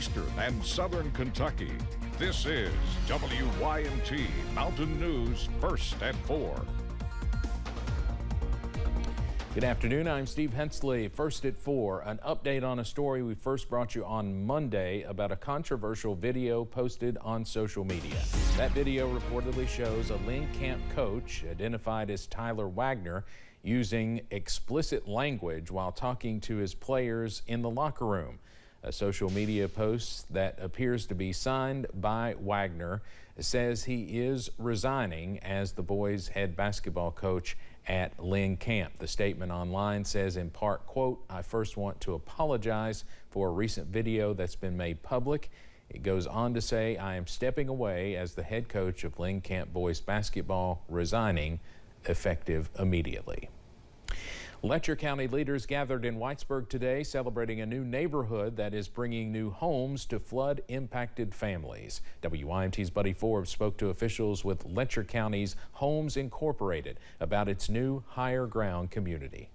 Eastern and Southern Kentucky. This is WYMT Mountain News First at 4. Good afternoon, I'm Steve Hensley. First at 4, an update on a story we first brought you on Monday about a controversial video posted on social media. That video reportedly shows a Ling Camp coach, identified as Tyler Wagner, using explicit language while talking to his players in the locker room. A social media post that appears to be signed by Wagner says he is resigning as the boys' head basketball coach at Ling Camp. The statement online says in part, quote, "I first want to apologize for a recent video that's been made public." It goes on to say, "I am stepping away as the head coach of Ling Camp boys basketball, resigning effective immediately." Letcher County leaders gathered in Whitesburg today celebrating a new neighborhood that is bringing new homes to flood-impacted families. WYMT's Buddy Forbes spoke to officials with Letcher County's Homes Incorporated about its new higher ground community.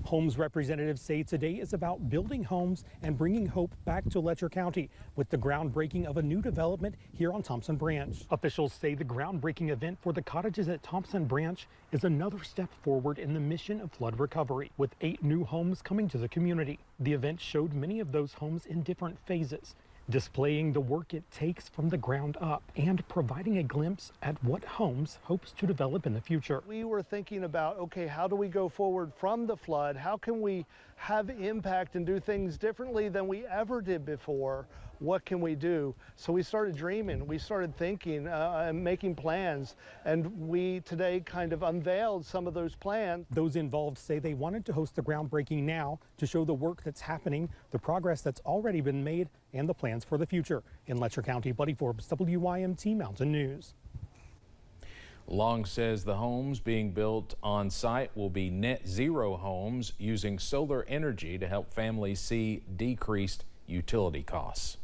Homes representatives say today is about building homes and bringing hope back to Letcher County with the groundbreaking of a new development here on Thompson Branch. Officials say the groundbreaking event for the cottages at Thompson Branch is another step forward in the mission of flood recovery, with 8 new homes coming to the community. The event showed many of those homes in different phases, displaying the work it takes from the ground up and providing a glimpse at what Homes hopes to develop in the future. We were thinking about, okay, how do we go forward from the flood? How can we have impact and do things differently than we ever did before? What can we do? So we started dreaming, we started thinking and making plans, and we today kind of unveiled some of those plans. Those involved say they wanted to host the groundbreaking now to show the work that's happening, the progress that's already been made, and the plans for the future. In Letcher County, Buddy Forbes, WYMT Mountain News. Long says the homes being built on site will be net zero homes using solar energy to help families see decreased utility costs.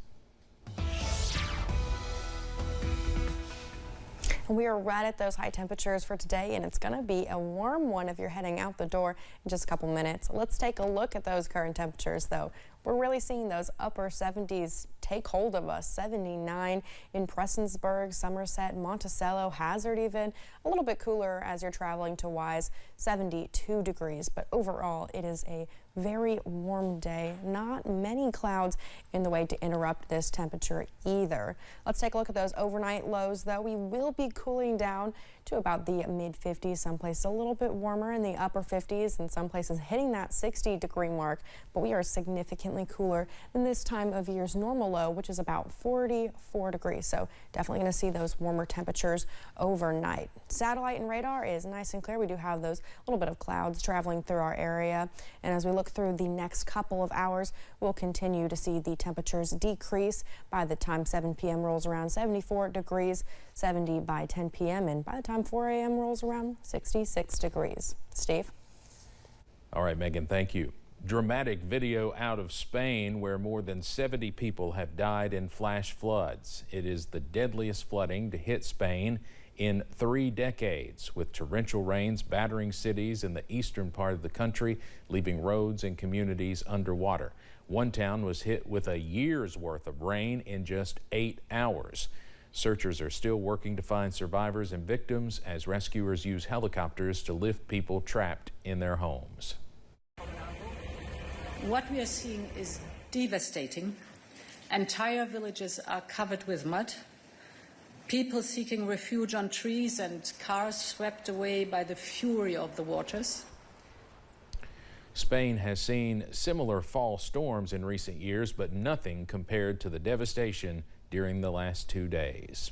We are right at those high temperatures for today, and it's going to be a warm one if you're heading out the door in just a couple minutes. Let's take a look at those current temperatures, though. We're really seeing those upper 70s take hold of us. 79 in Prestonsburg, Somerset, Monticello, Hazard even. A little bit cooler as you're traveling to Wise, 72 degrees. But overall, it is a very warm day. Not many clouds in the way to interrupt this temperature either. Let's take a look at those overnight lows, though. We will be cooling down to about the mid-50s, some places a little bit warmer in the upper 50s, and some places hitting that 60-degree mark. But we are significantly cooler than this time of year's normal low, which is about 44 degrees. So definitely going to see those warmer temperatures overnight. Satellite and radar is nice and clear. We do have those little bit of clouds traveling through our area. And as we look through the next couple of hours, we'll continue to see the temperatures decrease. By the time 7 p.m. rolls around, 74 degrees, 70 by 10 p.m. and by the time 4 a.m. rolls around, 66 degrees. Steve? All right, Megan, thank you. Dramatic video out of Spain where more than 70 people have died in flash floods. It is the deadliest flooding to hit Spain in 3 decades, with torrential rains battering cities in the eastern part of the country, leaving roads and communities underwater. One town was hit with a year's worth of rain in just 8 hours. Searchers are still working to find survivors and victims as rescuers use helicopters to lift people trapped in their homes. What we are seeing is devastating. Entire villages are covered with mud. People seeking refuge on trees and cars swept away by the fury of the waters. Spain has seen similar fall storms in recent years, but nothing compared to the devastation during the last 2 days.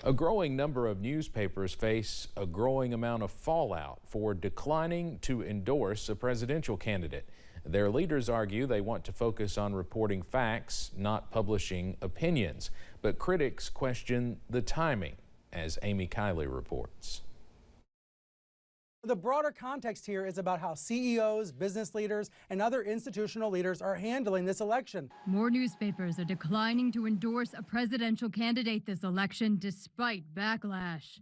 A growing number of newspapers face a growing amount of fallout for declining to endorse a presidential candidate. Their leaders argue they want to focus on reporting facts, not publishing opinions. But critics question the timing, as Amy Kiley reports. The broader context here is about how CEOs, business leaders, and other institutional leaders are handling this election. More newspapers are declining to endorse a presidential candidate this election despite backlash.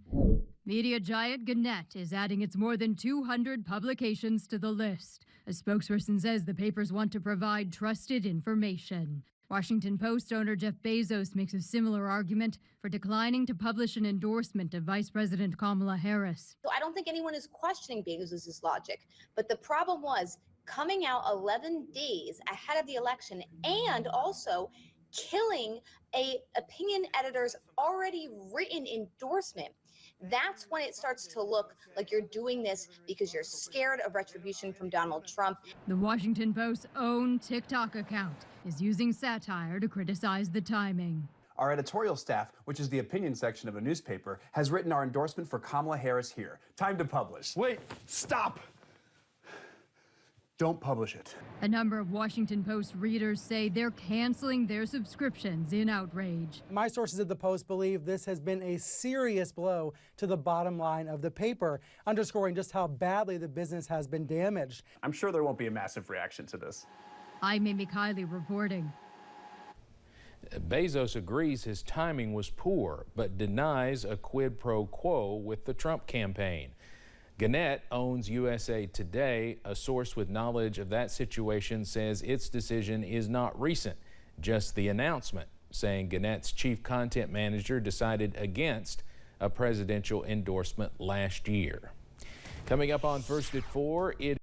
Media giant Gannett is adding its more than 200 publications to the list. A spokesperson says the papers want to provide trusted information. Washington Post owner Jeff Bezos makes a similar argument for declining to publish an endorsement of Vice President Kamala Harris. So I don't think anyone is questioning Bezos' logic, but the problem was coming out 11 days ahead of the election and also killing a opinion editor's already written endorsement. That's when it starts to look like you're doing this because you're scared of retribution from Donald Trump. The Washington Post's own TikTok account is using satire to criticize the timing. Our editorial staff, which is the opinion section of a newspaper, has written our endorsement for Kamala Harris here. Time to publish. Wait, stop! Don't publish it. A number of Washington Post readers say they're canceling their subscriptions in outrage. My sources at the Post believe this has been a serious blow to the bottom line of the paper, underscoring just how badly the business has been damaged. I'm sure there won't be a massive reaction to this. I'm Amy Kiley reporting. Bezos agrees his timing was poor, but denies a quid pro quo with the Trump campaign. Gannett owns USA Today. A source with knowledge of that situation says its decision is not recent, just the announcement, saying Gannett's chief content manager decided against a presidential endorsement last year. Coming up on First at 4, it